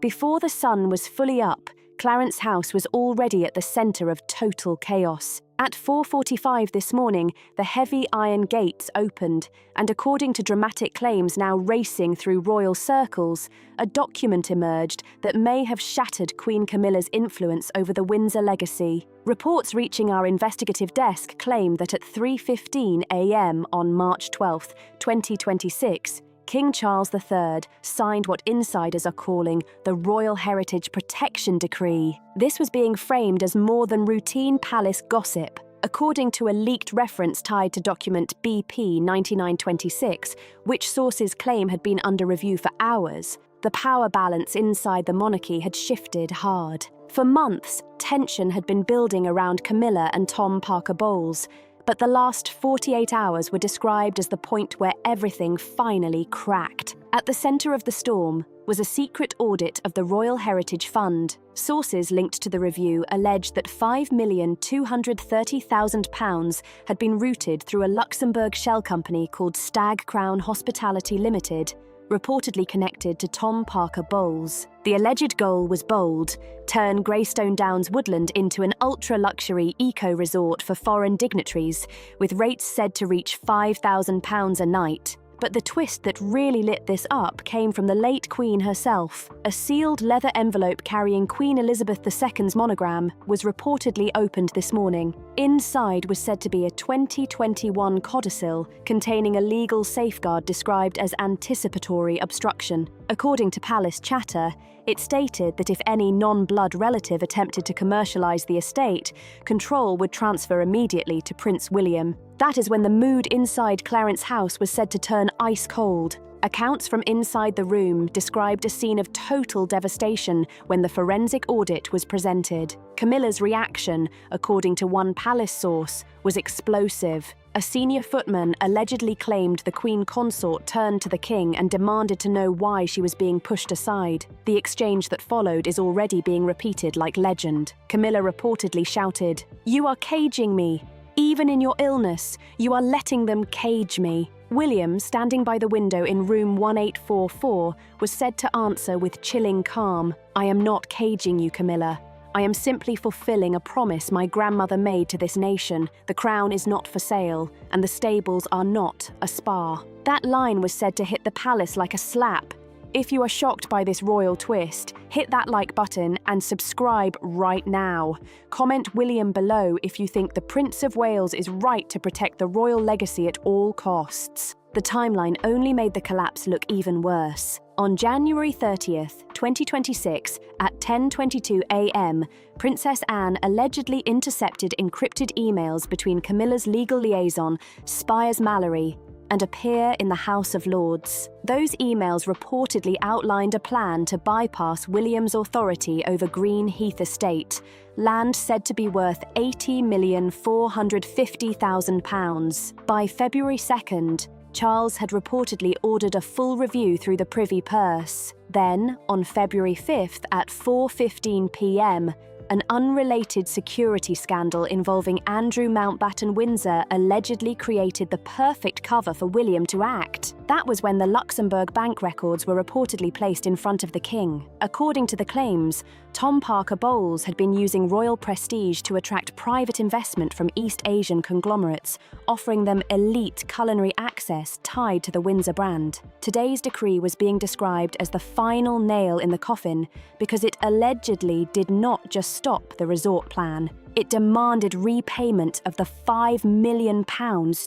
Before the sun was fully up, Clarence House was already at the centre of total chaos. At 4:45 this morning, the heavy iron gates opened, and according to dramatic claims now racing through royal circles, a document emerged that may have shattered Queen Camilla's influence over the Windsor legacy. Reports reaching our investigative desk claim that at 3:15 a.m. on March 12, 2026, King Charles III signed what insiders are calling the Royal Heritage Protection Decree. This was being framed as more than routine palace gossip. According to a leaked reference tied to document BP 9926, which sources claim had been under review for hours, the power balance inside the monarchy had shifted hard. For months, tension had been building around Camilla and Tom Parker Bowles, but the last 48 hours were described as the point where everything finally cracked. At the centre of the storm was a secret audit of the Royal Heritage Fund. Sources linked to the review alleged that £5,230,000 had been routed through a Luxembourg shell company called Stag Crown Hospitality Limited, reportedly connected to Tom Parker Bowles. The alleged goal was bold: turn Greystone Downs woodland into an ultra-luxury eco-resort for foreign dignitaries, with rates said to reach £5,000 a night. But the twist that really lit this up came from the late Queen herself. A sealed leather envelope carrying Queen Elizabeth II's monogram was reportedly opened this morning. Inside was said to be a 2021 codicil containing a legal safeguard described as anticipatory obstruction. According to palace chatter, it stated that if any non-blood relative attempted to commercialise the estate, control would transfer immediately to Prince William. That is when the mood inside Clarence House was said to turn ice cold. Accounts from inside the room described a scene of total devastation when the forensic audit was presented. Camilla's reaction, according to one palace source, was explosive. A senior footman allegedly claimed the Queen Consort turned to the King and demanded to know why she was being pushed aside. The exchange that followed is already being repeated like legend. Camilla reportedly shouted, "You are caging me. Even in your illness, you are letting them cage me." William, standing by the window in room 1844, was said to answer with chilling calm, "I am not caging you, Camilla. I am simply fulfilling a promise my grandmother made to this nation. The crown is not for sale, and the stables are not a spa." That line was said to hit the palace like a slap. If you are shocked by this royal twist, hit that like button and subscribe right now. Comment William below if you think the Prince of Wales is right to protect the royal legacy at all costs. The timeline only made the collapse look even worse. On January 30th, 2026, at 10:22 a.m., Princess Anne allegedly intercepted encrypted emails between Camilla's legal liaison, Spires Mallory, and a peer in the House of Lords. Those emails reportedly outlined a plan to bypass William's authority over Green Heath Estate, land said to be worth £80,450,000. By February 2nd, Charles had reportedly ordered a full review through the Privy Purse. Then, on February 5th at 4:15 p.m., an unrelated security scandal involving Andrew Mountbatten Windsor allegedly created the perfect cover for William to act. That was when the Luxembourg bank records were reportedly placed in front of the King. According to the claims, Tom Parker Bowles had been using royal prestige to attract private investment from East Asian conglomerates, offering them elite culinary access tied to the Windsor brand. Today's decree was being described as the final nail in the coffin because it allegedly did not just stop the resort plan. It demanded repayment of the £5 million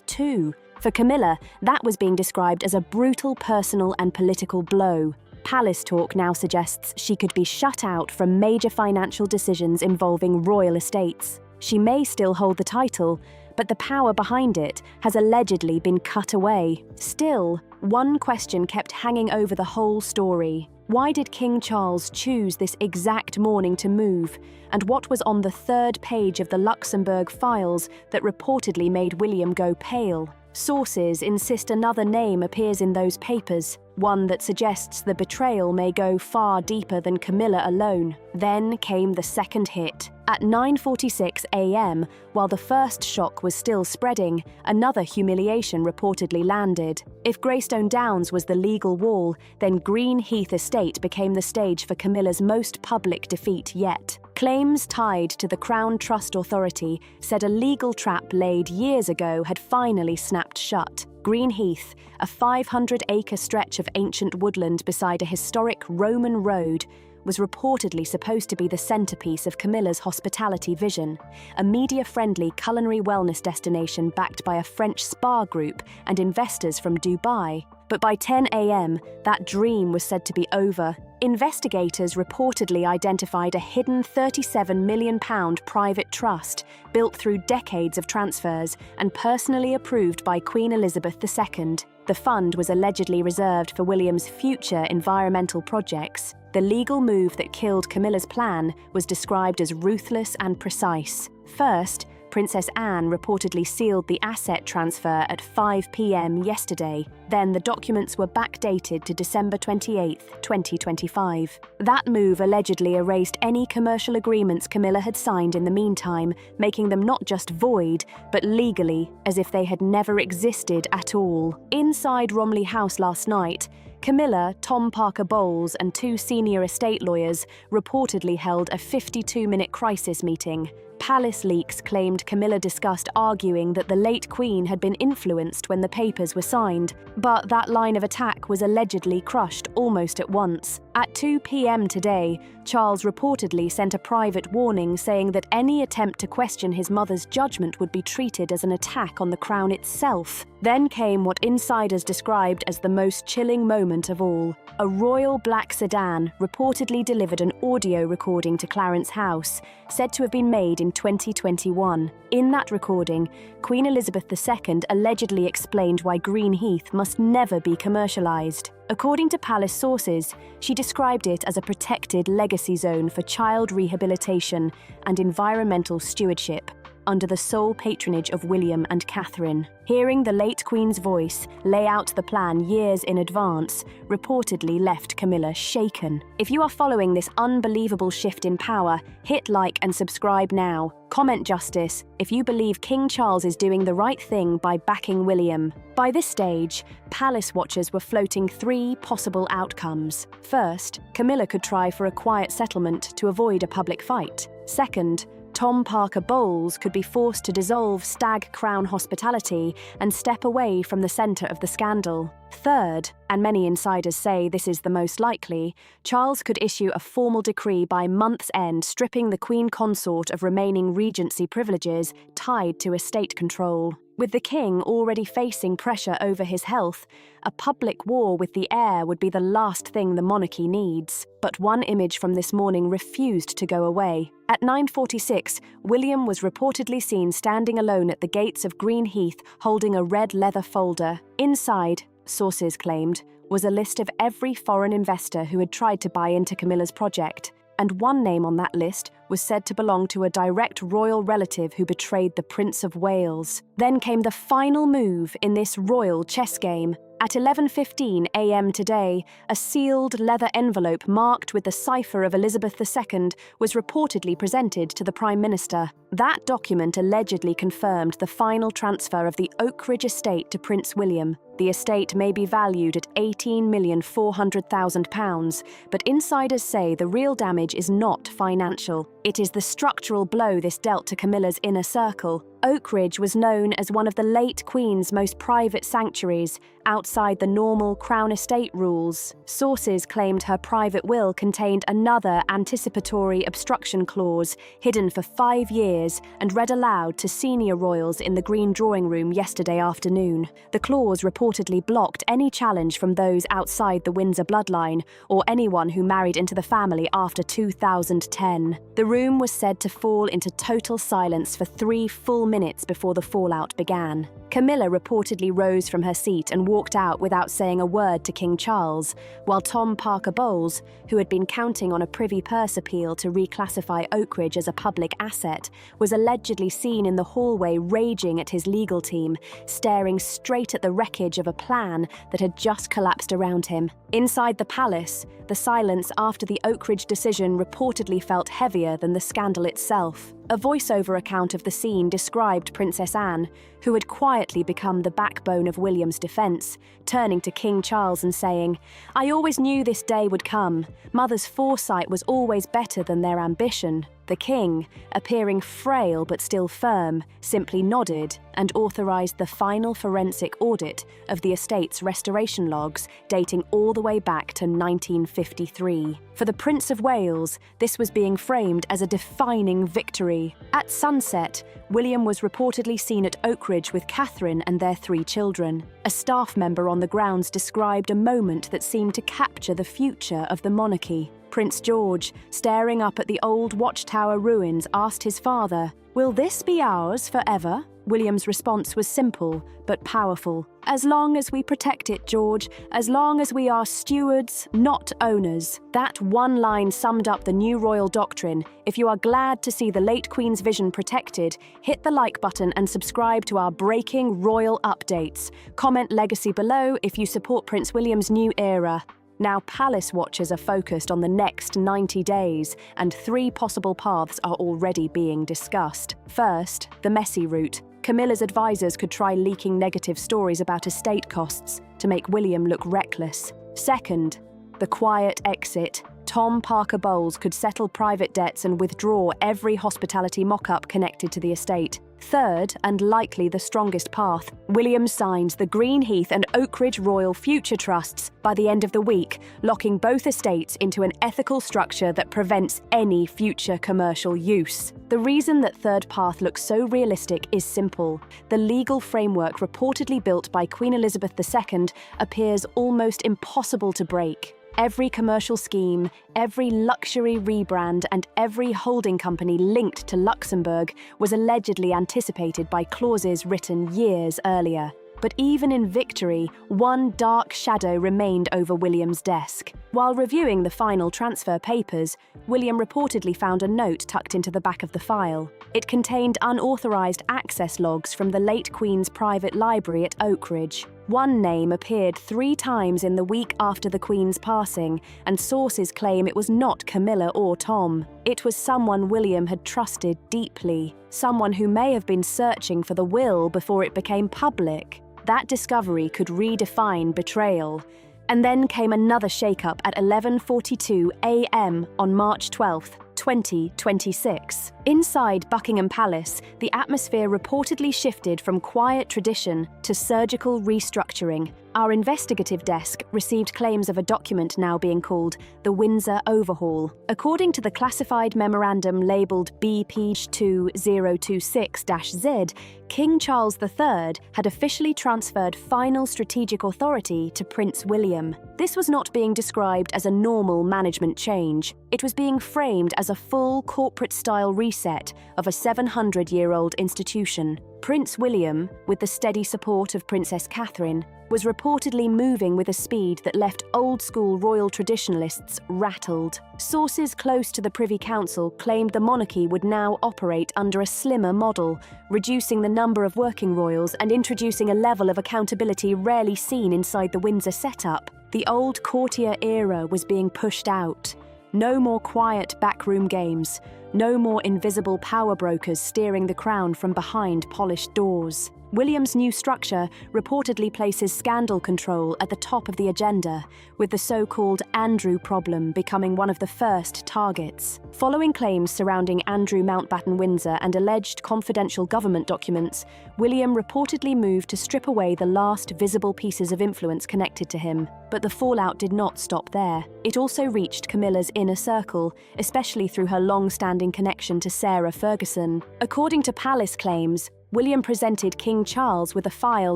too. For Camilla, that was being described as a brutal personal and political blow. Palace talk now suggests she could be shut out from major financial decisions involving royal estates. She may still hold the title, but the power behind it has allegedly been cut away. Still, one question kept hanging over the whole story. Why did King Charles choose this exact morning to move, and what was on the third page of the Luxembourg files that reportedly made William go pale? Sources insist another name appears in those papers, one that suggests the betrayal may go far deeper than Camilla alone. Then came the second hit. At 9:46 a.m., while the first shock was still spreading, another humiliation reportedly landed. If Greystone Downs was the legal wall, then Green Heath Estate became the stage for Camilla's most public defeat yet. Claims tied to the Crown Trust Authority said a legal trap laid years ago had finally snapped shut. Green Heath, a 500-acre stretch of ancient woodland beside a historic Roman road, was reportedly supposed to be the centerpiece of Camilla's hospitality vision, a media-friendly culinary wellness destination backed by a French spa group and investors from Dubai. But by 10 a.m., that dream was said to be over. Investigators reportedly identified a hidden £37 million private trust built through decades of transfers and personally approved by Queen Elizabeth II. The fund was allegedly reserved for William's future environmental projects. The legal move that killed Camilla's plan was described as ruthless and precise. First, Princess Anne reportedly sealed the asset transfer at 5 p.m. yesterday. Then the documents were backdated to December 28, 2025. That move allegedly erased any commercial agreements Camilla had signed in the meantime, making them not just void, but legally, as if they had never existed at all. Inside Romley House last night, Camilla, Tom Parker Bowles, and two senior estate lawyers reportedly held a 52-minute crisis meeting. Palace leaks claimed Camilla discussed arguing that the late Queen had been influenced when the papers were signed, but that line of attack was allegedly crushed almost at once. At 2 p.m. today, Charles reportedly sent a private warning saying that any attempt to question his mother's judgment would be treated as an attack on the Crown itself. Then came what insiders described as the most chilling moment of all. A royal black sedan reportedly delivered an audio recording to Clarence House, said to have been made in 2021. In that recording, Queen Elizabeth II allegedly explained why Green Heath must never be commercialised. According to palace sources, she described it as a protected legacy zone for child rehabilitation and environmental stewardship, under the sole patronage of William and Catherine. Hearing the late Queen's voice lay out the plan years in advance reportedly left Camilla shaken. If you are following this unbelievable shift in power, hit like and subscribe now. Comment justice if you believe King Charles is doing the right thing by backing William. By this stage, palace watchers were floating three possible outcomes. First, Camilla could try for a quiet settlement to avoid a public fight. Second, Tom Parker Bowles could be forced to dissolve Stag Crown Hospitality and step away from the centre of the scandal. Third, and many insiders say this is the most likely, Charles could issue a formal decree by month's end stripping the Queen Consort of remaining regency privileges tied to estate control. With the king already facing pressure over his health, a public war with the heir would be the last thing the monarchy needs. But one image from this morning refused to go away. At 9:46, William was reportedly seen standing alone at the gates of Green Heath holding a red leather folder. Inside, sources claimed, was a list of every foreign investor who had tried to buy into Camilla's project. And one name on that list was said to belong to a direct royal relative who betrayed the Prince of Wales. Then came the final move in this royal chess game. At 11:15 a.m. today, a sealed leather envelope marked with the cipher of Elizabeth II was reportedly presented to the Prime Minister. That document allegedly confirmed the final transfer of the Oakidge estate to Prince William. The estate may be valued at £18,400,000, but insiders say the real damage is not financial. It is the structural blow this dealt to Camilla's inner circle. Oakidge was known as one of the late Queen's most private sanctuaries, outside the normal Crown estate rules. Sources claimed her private will contained another anticipatory obstruction clause, hidden for 5 years and read aloud to senior royals in the Green Drawing Room yesterday afternoon. The clause reportedly blocked any challenge from those outside the Windsor bloodline or anyone who married into the family after 2010. The room was said to fall into total silence for 3 full minutes before the fallout began. Camilla reportedly rose from her seat and walked out without saying a word to King Charles, while Tom Parker Bowles, who had been counting on a Privy Purse appeal to reclassify Oakidge as a public asset, was allegedly seen in the hallway raging at his legal team, staring straight at the wreckage of a plan that had just collapsed around him. Inside the palace, the silence after the Oakidge decision reportedly felt heavier than the scandal itself. A voiceover account of the scene described Princess Anne, who had quietly become the backbone of William's defence, turning to King Charles and saying, "I always knew this day would come. Mother's foresight was always better than their ambition." The king, appearing frail but still firm, simply nodded and authorised the final forensic audit of the estate's restoration logs dating all the way back to 1953. For the Prince of Wales, this was being framed as a defining victory. At sunset, William was reportedly seen at Oakidge with Catherine and their 3 children. A staff member on the grounds described a moment that seemed to capture the future of the monarchy. Prince George, staring up at the old watchtower ruins, asked his father, "Will this be ours forever?" William's response was simple but powerful. "As long as we protect it, George, as long as we are stewards, not owners." That one line summed up the new royal doctrine. If you are glad to see the late Queen's vision protected, hit the like button and subscribe to our breaking royal updates. Comment legacy below if you support Prince William's new era. Now, palace watchers are focused on the next 90 days, and 3 possible paths are already being discussed. First, the messy route. Camilla's advisors could try leaking negative stories about estate costs to make William look reckless. Second, the quiet exit. Tom Parker Bowles could settle private debts and withdraw every hospitality mock-up connected to the estate. Third, and likely the strongest path, William signs the Green Heath and Oakidge Royal Future Trusts by the end of the week, locking both estates into an ethical structure that prevents any future commercial use. The reason that third path looks so realistic is simple. The legal framework reportedly built by Queen Elizabeth II appears almost impossible to break. Every commercial scheme, every luxury rebrand, and every holding company linked to Luxembourg was allegedly anticipated by clauses written years earlier. But even in victory, one dark shadow remained over William's desk. While reviewing the final transfer papers, William reportedly found a note tucked into the back of the file. It contained unauthorised access logs from the late Queen's private library at Oakidge. One name appeared 3 times in the week after the Queen's passing, and sources claim it was not Camilla or Tom. It was someone William had trusted deeply, someone who may have been searching for the will before it became public. That discovery could redefine betrayal. And then came another shakeup at 11:42 a.m. on March 12th, 2026. Inside Buckingham Palace, the atmosphere reportedly shifted from quiet tradition to surgical restructuring. Our investigative desk received claims of a document now being called the Windsor Overhaul. According to the classified memorandum labelled BP2026-Z, King Charles III had officially transferred final strategic authority to Prince William. This was not being described as a normal management change. It was being framed as a full corporate-style reset of a 700-year-old institution. Prince William, with the steady support of Princess Catherine, was reportedly moving with a speed that left old-school royal traditionalists rattled. Sources close to the Privy Council claimed the monarchy would now operate under a slimmer model, reducing the number of working royals and introducing a level of accountability rarely seen inside the Windsor setup. The old courtier era was being pushed out. No more quiet backroom games. No more invisible power brokers steering the crown from behind polished doors. William's new structure reportedly places scandal control at the top of the agenda, with the so-called Andrew problem becoming one of the first targets. Following claims surrounding Andrew Mountbatten Windsor and alleged confidential government documents, William reportedly moved to strip away the last visible pieces of influence connected to him. But the fallout did not stop there. It also reached Camilla's inner circle, especially through her long-standing connection to Sarah Ferguson. According to palace claims, William presented King Charles with a file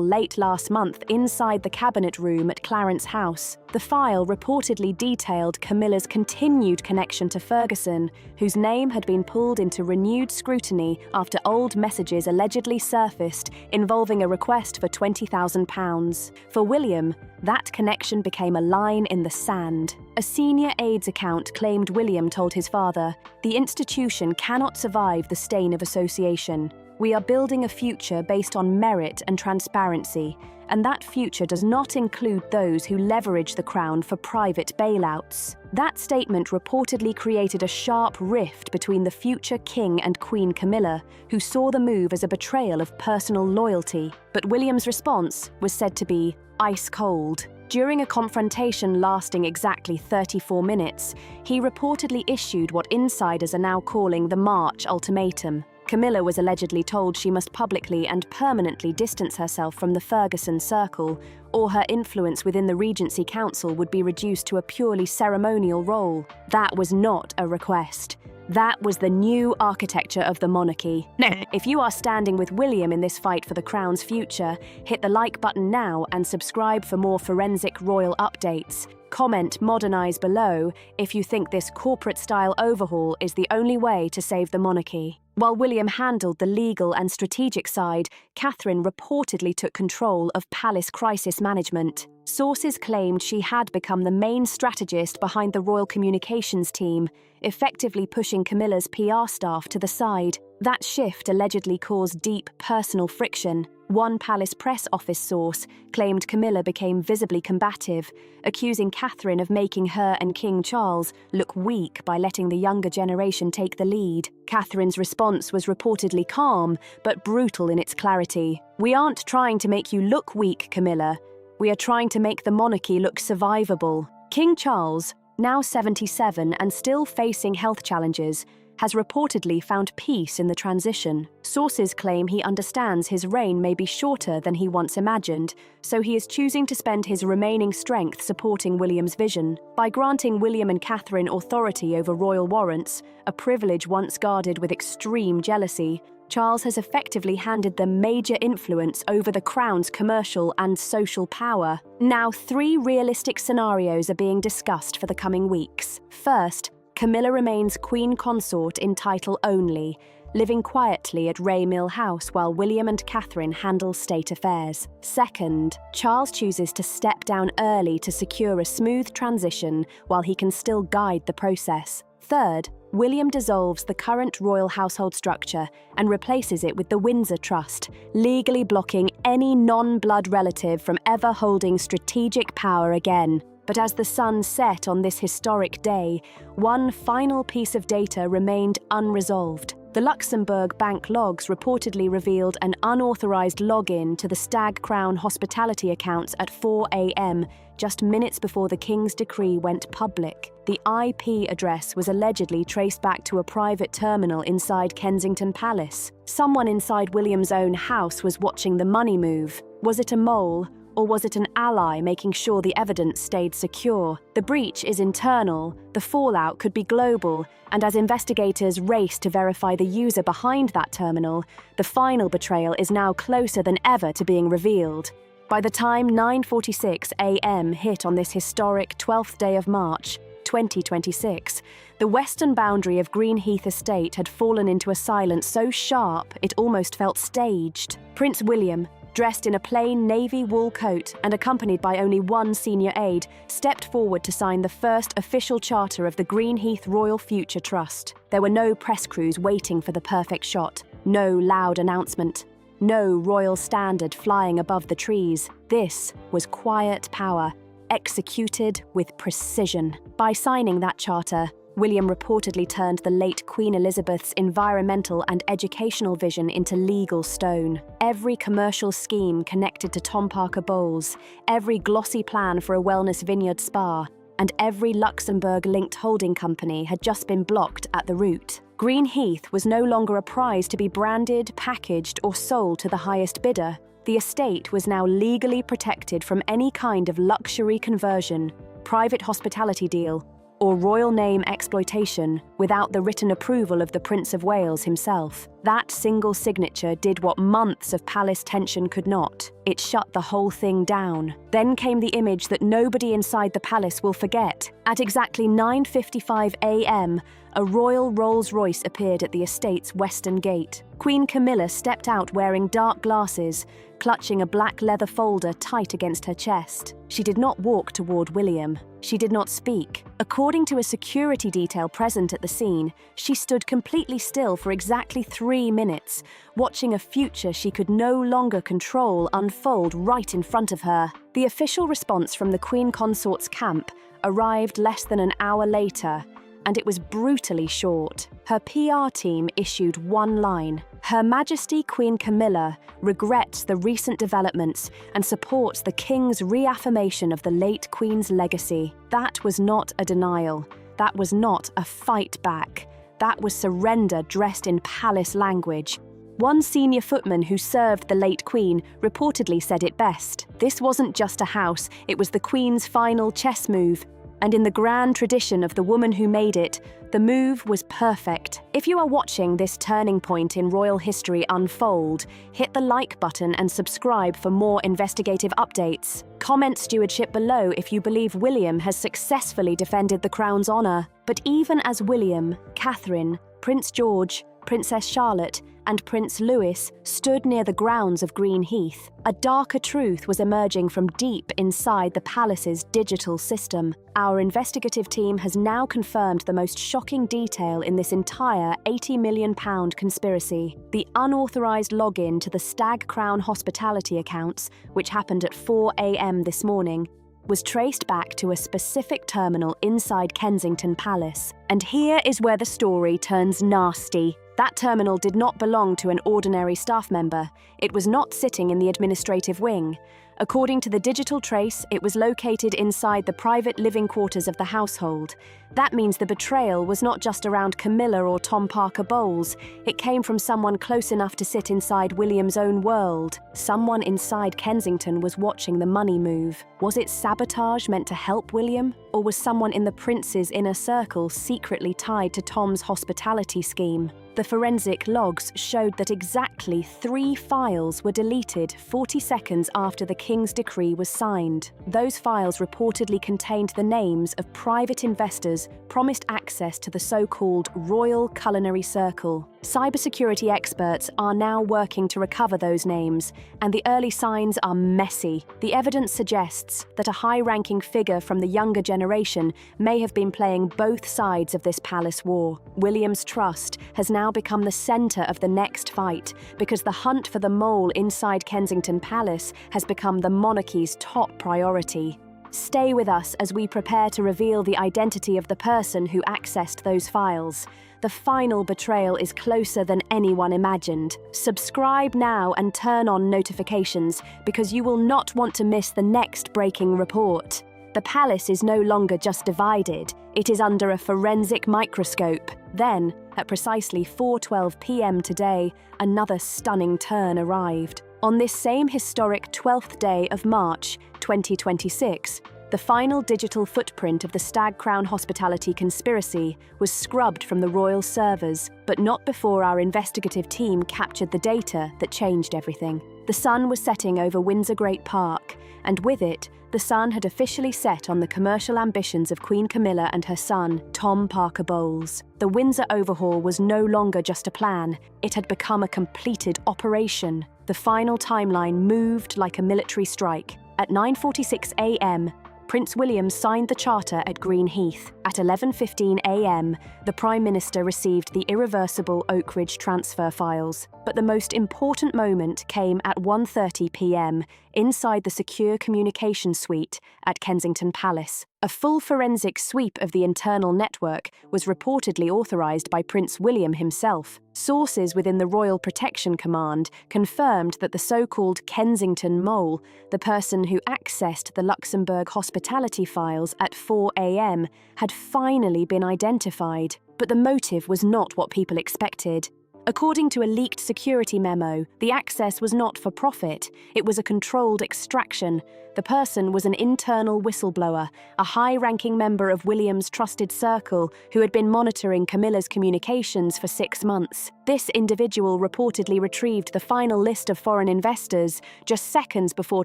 late last month inside the cabinet room at Clarence House. The file reportedly detailed Camilla's continued connection to Ferguson, whose name had been pulled into renewed scrutiny after old messages allegedly surfaced involving a request for £20,000. For William, that connection became a line in the sand. A senior aide's account claimed William told his father, "The institution cannot survive the stain of association. We are building a future based on merit and transparency, and that future does not include those who leverage the crown for private bailouts." That statement reportedly created a sharp rift between the future king and Queen Camilla, who saw the move as a betrayal of personal loyalty. But William's response was said to be ice cold. During a confrontation lasting exactly 34 minutes, he reportedly issued what insiders are now calling the March ultimatum. Camilla was allegedly told she must publicly and permanently distance herself from the Ferguson circle, or her influence within the Regency Council would be reduced to a purely ceremonial role. That was not a request. That was the new architecture of the monarchy. If you are standing with William in this fight for the crown's future, hit the like button now and subscribe for more forensic royal updates. Comment "Modernise" below if you think this corporate-style overhaul is the only way to save the monarchy. While William handled the legal and strategic side, Catherine reportedly took control of palace crisis management. Sources claimed she had become the main strategist behind the royal communications team, effectively pushing Camilla's PR staff to the side. That shift allegedly caused deep personal friction. One palace press office source claimed Camilla became visibly combative, accusing Catherine of making her and King Charles look weak by letting the younger generation take the lead. Catherine's response was reportedly calm, but brutal in its clarity. "We aren't trying to make you look weak, Camilla. We are trying to make the monarchy look survivable." King Charles, now 77 and still facing health challenges, has reportedly found peace in the transition. Sources claim he understands his reign may be shorter than he once imagined, so he is choosing to spend his remaining strength supporting William's vision. By granting William and Catherine authority over royal warrants, a privilege once guarded with extreme jealousy, Charles has effectively handed them major influence over the crown's commercial and social power. Now, 3 realistic scenarios are being discussed for the coming weeks. First, Camilla remains Queen Consort in title only, living quietly at Mill House while William and Catherine handle state affairs. Second, Charles chooses to step down early to secure a smooth transition while he can still guide the process. Third, William dissolves the current royal household structure and replaces it with the Windsor Trust, legally blocking any non-blood relative from ever holding strategic power again. But as the sun set on this historic day, one final piece of data remained unresolved. The Luxembourg bank logs reportedly revealed an unauthorized login to the Stag Crown hospitality accounts at 4 a.m., just minutes before the King's decree went public. The IP address was allegedly traced back to a private terminal inside Kensington Palace. Someone inside William's own house was watching the money move. Was it a mole? Or was it an ally making sure the evidence stayed secure? The breach is internal, the fallout could be global, and as investigators race to verify the user behind that terminal, the final betrayal is now closer than ever to being revealed. By the time 9:46 a.m. hit on this historic 12th day of March, 2026, the western boundary of Heath estate had fallen into a silence so sharp it almost felt staged. Prince William, dressed in a plain navy wool coat and accompanied by only one senior aide, stepped forward to sign the first official charter of the Heath Royal Future Trust. There were no press crews waiting for the perfect shot, no loud announcement, no royal standard flying above the trees. This was quiet power, executed with precision. By signing that charter, William reportedly turned the late Queen Elizabeth's environmental and educational vision into legal stone. Every commercial scheme connected to Tom Parker Bowles, every glossy plan for a wellness vineyard spa, and every Luxembourg-linked holding company had just been blocked at the root. Heath was no longer a prize to be branded, packaged, or sold to the highest bidder. The estate was now legally protected from any kind of luxury conversion, private hospitality deal, or royal name exploitation without the written approval of the Prince of Wales himself. That single signature did what months of palace tension could not. It shut the whole thing down. Then came the image that nobody inside the palace will forget. At exactly 9:55 a.m., a royal Rolls-Royce appeared at the estate's western gate. Queen Camilla stepped out wearing dark glasses, clutching a black leather folder tight against her chest. She did not walk toward William. She did not speak. According to a security detail present at the scene, she stood completely still for exactly 3 minutes, watching a future she could no longer control unfold right in front of her. The official response from the Queen Consort's camp arrived less than an hour later, and it was brutally short. Her PR team issued one line: Her Majesty Queen Camilla regrets the recent developments and supports the King's reaffirmation of the late Queen's legacy. That was not a denial. That was not a fight back. That was surrender dressed in palace language. One senior footman who served the late Queen reportedly said it best. This wasn't just a house, it was the Queen's final chess move. And in the grand tradition of the woman who made it, the move was perfect. If you are watching this turning point in royal history unfold, hit the like button and subscribe for more investigative updates. Comment stewardship below if you believe William has successfully defended the crown's honour. But even as William, Catherine, Prince George, Princess Charlotte, and Prince Louis stood near the grounds of Green Heath, a darker truth was emerging from deep inside the palace's digital system. Our investigative team has now confirmed the most shocking detail in this entire £80 million conspiracy. The unauthorised login to the Stag Crown hospitality accounts, which happened at 4 a.m. this morning, was traced back to a specific terminal inside Kensington Palace. And here is where the story turns nasty. That terminal did not belong to an ordinary staff member. It was not sitting in the administrative wing. According to the digital trace, it was located inside the private living quarters of the household. That means the betrayal was not just around Camilla or Tom Parker Bowles. It came from someone close enough to sit inside William's own world. Someone inside Kensington was watching the money move. Was it sabotage meant to help William? Or was someone in the prince's inner circle secretly tied to Tom's hospitality scheme? The forensic logs showed that exactly 3 files were deleted 40 seconds after the King's decree was signed. Those files reportedly contained the names of private investors promised access to the so-called Royal Culinary Circle. Cybersecurity experts are now working to recover those names, and the early signs are messy. The evidence suggests that a high-ranking figure from the younger generation may have been playing both sides of this palace war. William's trust has now become the centre of the next fight, because the hunt for the mole inside Kensington Palace has become the monarchy's top priority. Stay with us as we prepare to reveal the identity of the person who accessed those files. The final betrayal is closer than anyone imagined. Subscribe now and turn on notifications, because you will not want to miss the next breaking report. The palace is no longer just divided, it is under a forensic microscope. Then, at precisely 4:12 p.m. today, another stunning turn arrived. On this same historic 12th day of March, 2026, the final digital footprint of the Stag Crown hospitality conspiracy was scrubbed from the royal servers, but not before our investigative team captured the data that changed everything. The sun was setting over Windsor Great Park, and with it, the sun had officially set on the commercial ambitions of Queen Camilla and her son, Tom Parker Bowles. The Windsor overhaul was no longer just a plan, it had become a completed operation. The final timeline moved like a military strike. At 9:46 a.m., Prince William signed the charter at Green Heath. At 11:15 a.m., the Prime Minister received the irreversible Oakidge transfer files. But the most important moment came at 1:30 p.m. inside the secure communication suite at Kensington Palace. A full forensic sweep of the internal network was reportedly authorised by Prince William himself. Sources within the Royal Protection Command confirmed that the so-called Kensington Mole, the person who accessed the Luxembourg hospitality files at 4 a.m., had finally been identified. But the motive was not what people expected. According to a leaked security memo, the access was not for profit, it was a controlled extraction. The person was an internal whistleblower, a high-ranking member of William's trusted circle who had been monitoring Camilla's communications for 6 months. This individual reportedly retrieved the final list of foreign investors just seconds before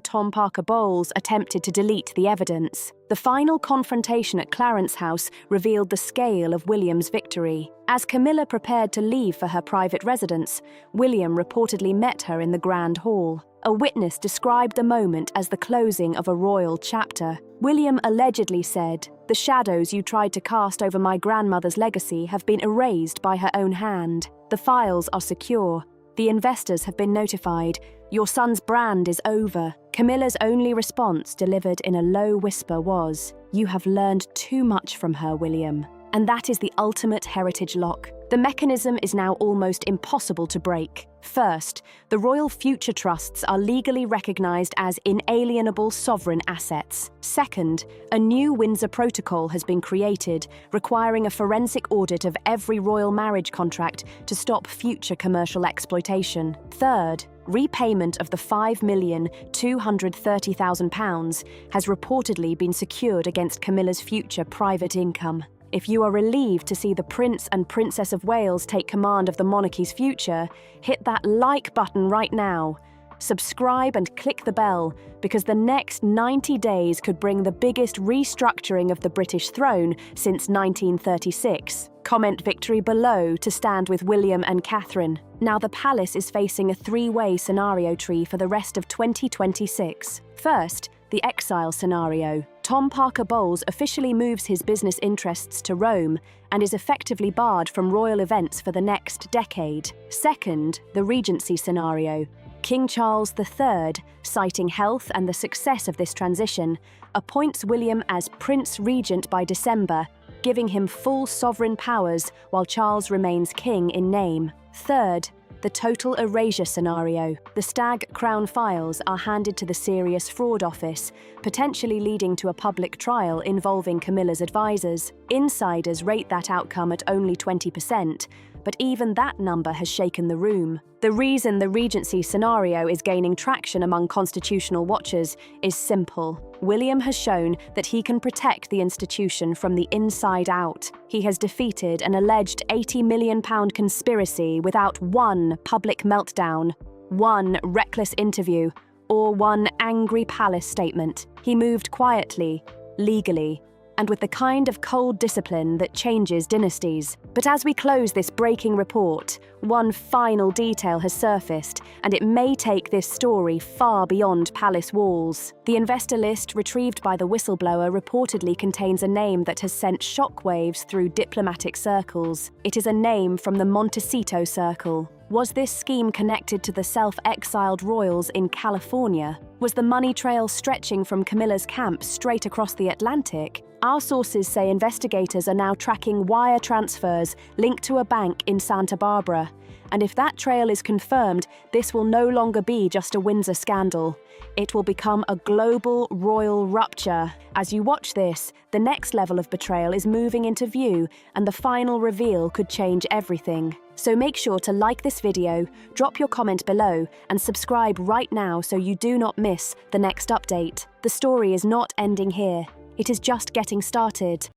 Tom Parker Bowles attempted to delete the evidence. The final confrontation at Clarence House revealed the scale of William's victory. As Camilla prepared to leave for her private residence, William reportedly met her in the Grand Hall. A witness described the moment as the closing of a royal chapter. William allegedly said, "The shadows you tried to cast over my grandmother's legacy have been erased by her own hand. The files are secure. The investors have been notified. Your son's brand is over." Camilla's only response, delivered in a low whisper, was, "You have learned too much from her, William." And that is the ultimate heritage lock. The mechanism is now almost impossible to break. First, the Royal Future Trusts are legally recognised as inalienable sovereign assets. Second, a new Windsor Protocol has been created, requiring a forensic audit of every royal marriage contract to stop future commercial exploitation. Third, repayment of the £5,230,000 has reportedly been secured against Camilla's future private income. If you are relieved to see the Prince and Princess of Wales take command of the monarchy's future, hit that like button right now. Subscribe and click the bell, because the next 90 days could bring the biggest restructuring of the British throne since 1936. Comment victory below to stand with William and Catherine. Now the palace is facing a 3-way scenario tree for the rest of 2026. First, the exile scenario. Tom Parker Bowles officially moves his business interests to Rome and is effectively barred from royal events for the next decade. Second, the Regency scenario. King Charles III, citing health and the success of this transition, appoints William as Prince Regent by December, giving him full sovereign powers while Charles remains king in name. Third, the total erasure scenario. The Stag Crown files are handed to the Serious Fraud Office, potentially leading to a public trial involving Camilla's advisors. Insiders rate that outcome at only 20%, but even that number has shaken the room. The reason the Regency scenario is gaining traction among constitutional watchers is simple. William has shown that he can protect the institution from the inside out. He has defeated an alleged £80 million conspiracy without one public meltdown, one reckless interview, or one angry palace statement. He moved quietly, legally, and with the kind of cold discipline that changes dynasties. But as we close this breaking report, one final detail has surfaced, and it may take this story far beyond palace walls. The investor list retrieved by the whistleblower reportedly contains a name that has sent shockwaves through diplomatic circles. It is a name from the Montecito Circle. Was this scheme connected to the self-exiled royals in California? Was the money trail stretching from Camilla's camp straight across the Atlantic? Our sources say investigators are now tracking wire transfers linked to a bank in Santa Barbara. And if that trail is confirmed, this will no longer be just a Windsor scandal. It will become a global royal rupture. As you watch this, the next level of betrayal is moving into view, and the final reveal could change everything. So make sure to like this video, drop your comment below, and subscribe right now so you do not miss the next update. The story is not ending here. It is just getting started.